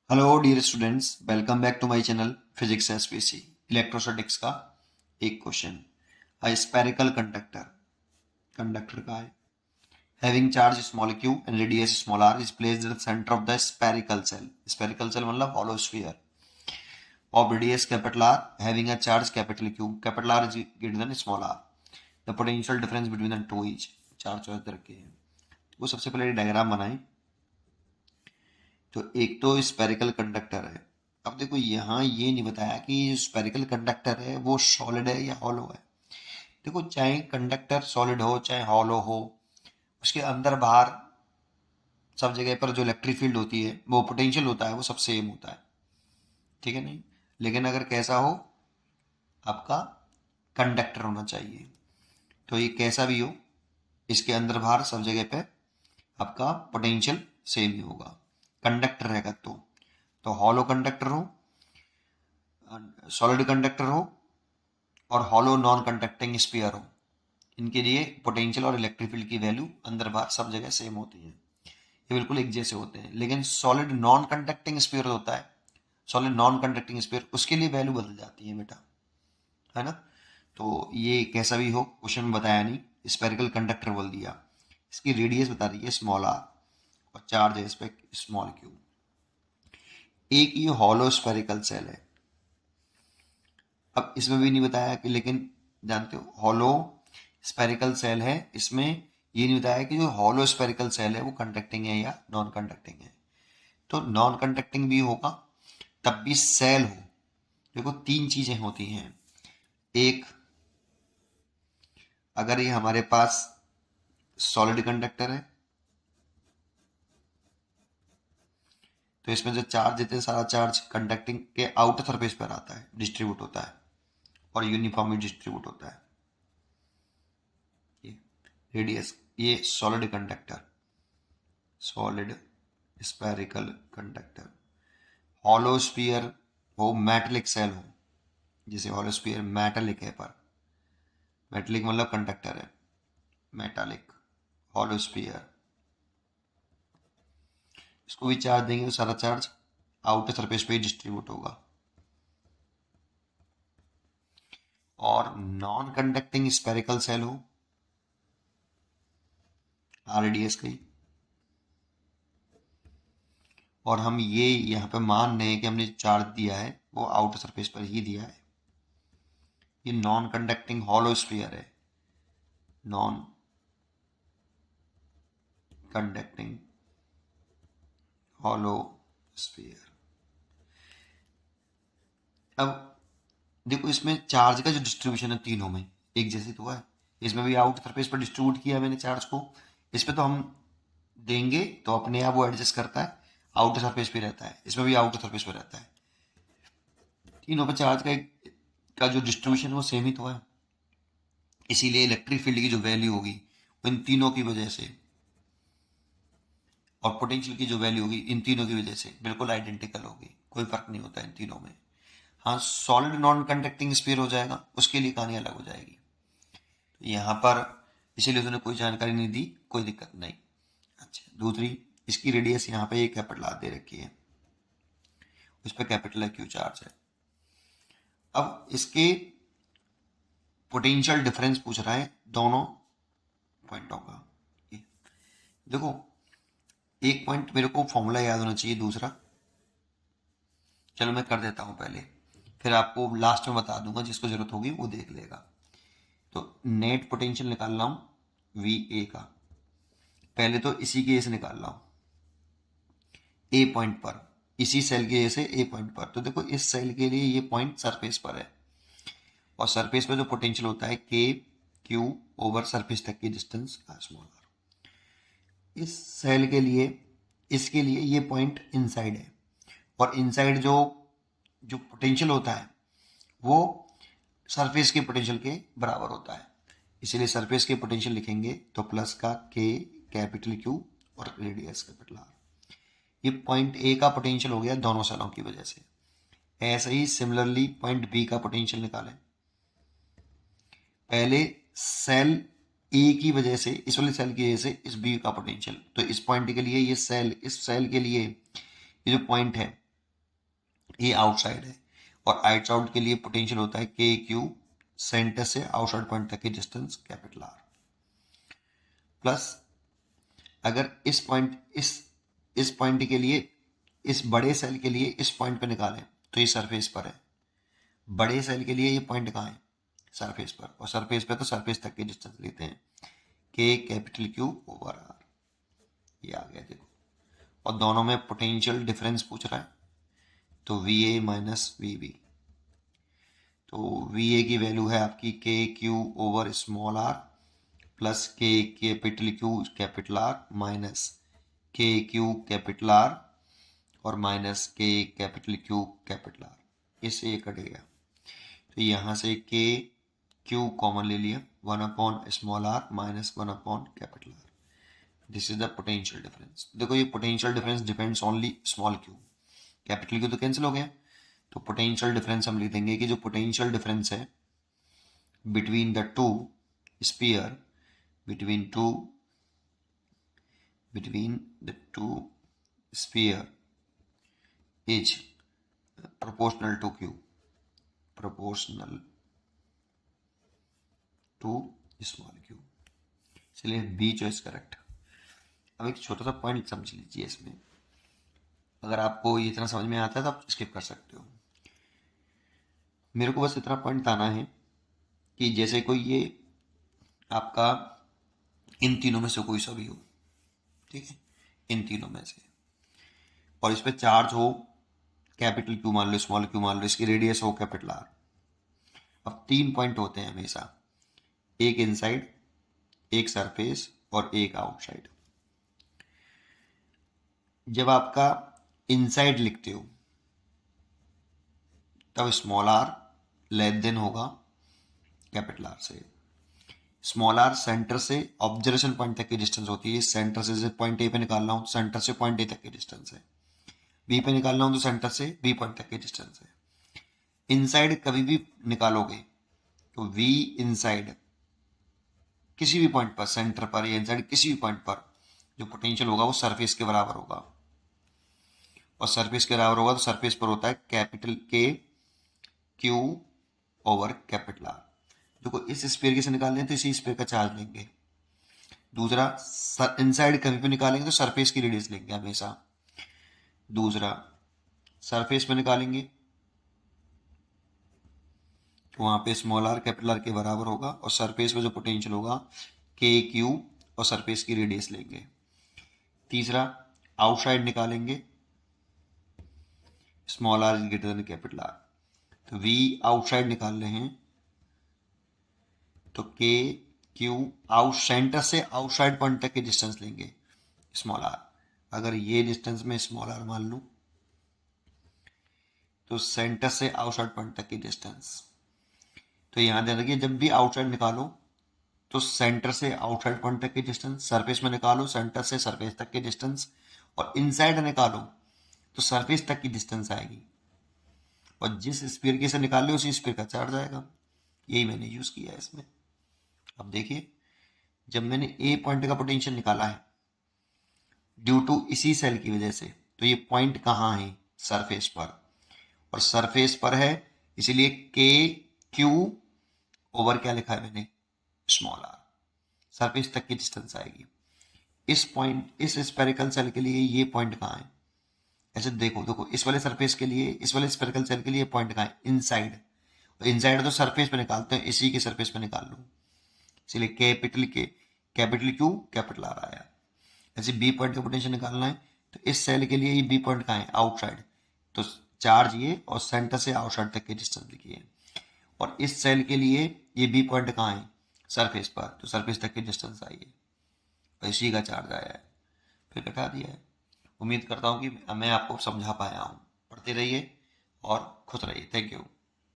Hello dear students, welcome back to my channel physics SPC. Electrostatics का एक question. A spherical conductor, conductor का है, having charge small q and radius small r is placed at the centre of the spherical shell. Spherical shell मतलब hollow sphere of radius capital r having a charge capital q, capital r is greater than small r। The potential difference between the two is, चार choice दे रखे हैं। वो सबसे पहले diagram बनाएं। तो एक तो स्फेरिकल कंडक्टर है। अब देखो यहाँ ये नहीं बताया कि स्फेरिकल कंडक्टर है वो सॉलिड है या हॉलो है। देखो चाहे कंडक्टर सॉलिड हो चाहे हॉलो हो, उसके अंदर बाहर सब जगह पर जो इलेक्ट्रिक फील्ड होती है, वो पोटेंशियल होता है, वो सब सेम होता है। ठीक है नहीं, लेकिन अगर कैसा हो, आपका कंडक्टर होना चाहिए। तो ये कैसा भी हो, इसके अंदर बाहर सब जगह पे आपका पोटेंशियल सेम ही होगा। कंडक्टर रहेगा तो हॉलो कंडक्टर हो, सॉलिड कंडक्टर हो और हॉलो नॉन कंडक्टिंग स्फीयर हो, इनके लिए पोटेंशियल और इलेक्ट्रिक फील्ड की वैल्यू अंदर बाहर सब जगह सेम होती है। ये बिल्कुल एक जैसे होते हैं। लेकिन सॉलिड नॉन कंडक्टिंग स्फीयर होता है, सॉलिड नॉन कंडक्टिंग स्फीयर, उसके लिए वैल्यू बदल जाती है बेटा, है ना। तो ये कैसा भी हो, क्वेश्चन में बताया नहीं, स्फेरिकल कंडक्टर बोल दिया। इसकी रेडियस बता रही है स्मॉल आर और चार्ज है इस पर स्मॉल क्यू। एक ये हॉलो स्फेरिकल सेल है। अब इसमें भी नहीं बताया कि, लेकिन जानते हो हॉलो स्फेरिकल सेल है, इसमें ये नहीं बताया कि जो हॉलो स्फेरिकल सेल है वो कंडक्टिंग है या नॉन कंडक्टिंग है। तो नॉन कंडक्टिंग भी होगा तब भी सेल हो। देखो तीन चीजें होती हैं। एक, अगर ये हमारे पास सॉलिड कंडक्टर है तो इसमें जो चार्ज देते हैं सारा चार्ज कंडक्टिंग के आउटर सरफेस पर आता है, डिस्ट्रीब्यूट होता है और यूनिफॉर्मली डिस्ट्रीब्यूट होता है। ये रेडियस, ये solid conductor, solid spherical conductor. Hollow sphere हो, मेटेलिक सेल हो, जैसे हॉलो स्फीयर मेटेलिक है, पर मेटेलिक मतलब कंडक्टर है, मेटालिक हॉलो स्फीयर, इसको भी चार्ज देंगे तो सारा चार्ज आउटर सरफेस पे डिस्ट्रीब्यूट होगा। और नॉन कंडक्टिंग स्फेरिकल सेल हो, आरडीएस की, और हम ये यहाँ पे मान रहे हैं कि हमने चार्ज दिया है वो आउटर सरफेस पर ही दिया है, ये नॉन कंडक्टिंग हॉलो स्फीयर है, नॉन कंडक्टिंग हॉलो स्फीयर। अब देखो इसमें चार्ज का जो डिस्ट्रीब्यूशन है तीनों में एक जैसे तो है। इसमें भी आउट सरफेस पर डिस्ट्रीब्यूट किया मैंने चार्ज को, इस पे तो हम देंगे तो अपने आप वो एडजस्ट करता है, आउटर सरफेस पे रहता है, इसमें भी आउटर सरफेस पे रहता है। तीनों पे चार्ज का जो डिस्ट्रीब्यूशन है वो सेम ही तो है। इसीलिए इलेक्ट्रिक फील्ड की जो वैल्यू होगी वो इन तीनों की वजह से, और पोटेंशियल की जो वैल्यू होगी इन तीनों की वजह से बिल्कुल आइडेंटिकल होगी, कोई फर्क नहीं होता इन तीनों में। हाँ, सॉलिड नॉन कंडक्टिंग स्फीयर हो जाएगा, उसके लिए कहानी अलग हो जाएगी। तो यहाँ पर इसीलिए उसने कोई जानकारी नहीं दी, कोई दिक्कत नहीं। अच्छा, दूसरी, इसकी रेडियस यहाँ पे एक कैपिटल आर दे रखी है, उस पर कैपिटल क्यू चार्ज है। अब इसके पोटेंशियल डिफरेंस पूछ रहा है दोनों पॉइंटों का। देखो एक पॉइंट मेरे को फॉर्मूला याद होना चाहिए, दूसरा चलो मैं कर देता हूं पहले, फिर आपको लास्ट में बता दूंगा, जिसको जरूरत होगी वो देख लेगा। तो नेट पोटेंशियल निकाल रहा हूं वी ए का, पहले तो इसी के ए से निकाल रहा हूं, ए पॉइंट पर, इसी सेल के ए से ए पॉइंट पर। तो देखो इस सेल के लिए ये पॉइंट सरफेस पर है, और सरफेस पर जो पोटेंशियल होता है के क्यू ओवर सरफेस तक की डिस्टेंस स्मॉल आर। इस सेल के लिए, इसके लिए ये पॉइंट इनसाइड है, और इनसाइड जो जो पोटेंशियल होता है वो सरफेस के पोटेंशियल के बराबर होता है। इसीलिए सरफेस के पोटेंशियल लिखेंगे तो प्लस का के कैपिटल क्यू और रेडियस कैपिटल आर। ये पॉइंट ए का पोटेंशियल हो गया दोनों सेलों की वजह से। ऐसे ही सिमिलरली पॉइंट बी का पोटेंशियल निकालें। पहले सेल ए की वजह से, इस वाले सेल की वजह से इस बी का पोटेंशियल, तो इस पॉइंट के लिए ये सेल, इस सेल के लिए ये जो पॉइंट है ये आउटसाइड है, और आउटसाइड के लिए पोटेंशियल होता है के क्यू, सेंटर से आउटसाइड पॉइंट तक की डिस्टेंस कैपिटल आर, प्लस अगर इस पॉइंट के लिए, इस बड़े सेल के लिए इस पॉइंट पे निकालें तो ये सरफेस पर है, बड़े सेल के लिए ये पॉइंट कहाँ है, सरफेस पर, और सरफेस पे तो सरफेस तक की डिस्टेंस लेते हैं के कैपिटल क्यू ओवर आर, ये आ गया देखो। और दोनों में पोटेंशियल डिफरेंस पूछ रहा है, तो V A minus V B, तो वी ए की वैल्यू है आपकी K Q over small R plus K capital capital R minus K Q capital R और minus K capital capital R, इससे ये कट गया, तो यहाँ से के क्यू कॉमन ले लिया, 1 upon small R minus 1 upon capital R, this is the potential difference. देखो ये potential difference depends only small Q, capital Q तो कैंसिल हो गया, तो पोटेंशियल डिफरेंस हम लिख देंगे कि जो पोटेंशियल डिफरेंस है between the two sphere, between the two sphere is proportional to q, proportional to small q, इसलिए बी चॉइस करेक्ट। अब एक छोटा सा पॉइंट समझ लीजिए इसमें, अगर आपको ये इतना समझ में आता है तो आप स्किप कर सकते हो, मेरे को बस इतना पॉइंट आना है कि जैसे कोई ये आपका इन तीनों में से कोई सा भी हो, ठीक है, इन तीनों में से, और इस पे चार्ज हो कैपिटल क्यू मान लो, स्मॉल क्यू मान लो, इसकी रेडियस हो कैपिटल आर। अब 3 पॉइंट होते हैं हमेशा, एक इनसाइड, एक सरफेस और एक आउटसाइड। जब आपका इनसाइड लिखते हो तब स्मॉल आर लेस देन होगा कैपिटल आर से, स्मॉल आर सेंटर से ऑब्जर्वेशन पॉइंट तक की डिस्टेंस होती है, सेंटर से पॉइंट ए पे निकाल रहा हूँ, सेंटर से पॉइंट ए तक की डिस्टेंस है, बी पे निकाल रहा हूँ तो सेंटर से बी पॉइंट तक की डिस्टेंस है। इनसाइड कभी भी निकालोगे तो वी इनसाइड किसी भी पॉइंट पर, सेंटर पर या इनसाइड किसी भी पॉइंट पर जो पोटेंशियल होगा वो सरफेस के बराबर होगा, और सरफेस के बराबर होगा तो सरफेस पर होता है कैपिटल के क्यू ओवर कैपिटल आर। देखो इस स्फीयर के से निकाल लें तो इसी स्फीयर का चार्ज लेंगे, दूसरा इनसाइड कभी भी निकालेंगे तो सरफेस की रेडियस लेंगे हमेशा, दूसरा सरफेस में निकालेंगे तो वहां पे स्मॉल आर कैपिटल आर के बराबर होगा, और सरफेस में जो पोटेंशियल होगा के क्यू और सरफेस की रेडियस लेंगे। तीसरा आउटसाइड निकालेंगे, small R is greater than capital R, तो वी आउटसाइड निकाल रहे हैं तो के क्यू आउट सेंटर से आउटसाइड पॉइंट तक की डिस्टेंस लेंगे स्मॉल आर, अगर ये डिस्टेंस में स्मॉल आर मान लूं तो सेंटर से आउटसाइड पॉइंट तक की डिस्टेंस, तो यहां ध्यान रखिए जब भी आउटसाइड निकालो तो सेंटर से आउटसाइड पॉइंट तक की डिस्टेंस, सरफेस में निकालो सेंटर से सरफेस तक की डिस्टेंस, और इनसाइड निकालो तो सरफेस तक की डिस्टेंस आएगी, और जिस स्फीयर के से निकाल लो उसी स्फीयर का चार्ज आएगा, यही मैंने यूज किया है इसमें। अब देखिए जब मैंने ए पॉइंट का पोटेंशियल निकाला है ड्यू टू इसी सेल की वजह से, तो ये पॉइंट कहाँ है, सरफेस पर, और सरफेस पर है इसीलिए के क्यू ओवर क्या लिखा है मैंने, स्मॉल आर, सरफेस तक की डिस्टेंस आएगी। इस पॉइंट, इस स्फेरिकल सेल के लिए ये पॉइंट कहाँ है, ऐसे देखो देखो इस वाले सरफेस के लिए, इस वाले स्फेरिकल सेल के लिए पॉइंट कहाँ है, इनसाइड, इनसाइड तो सरफेस पे निकालते हैं, इसी के सरफेस पे निकाल लो, इसलिए कैपिटल के कैपिटल क्यू कैपिटल आर आया। ऐसे बी पॉइंट का पोटेंशियल निकालना है तो इस सेल के लिए ये बी पॉइंट कहाँ है, आउटसाइड, तो चार्ज ये और सेंटर से आउटसाइड तक की डिस्टेंस लिखिए, और इस सेल के लिए ये बी पॉइंट कहाँ है, सरफेस पर, तो सरफेस तक की डिस्टेंस आई है, और इसी का चार्ज आया है, फिर घटा दिया है। उम्मीद करता हूँ कि मैं आपको समझा पाया हूँ, पढ़ते रहिए और खुश रहिए, थैंक यू।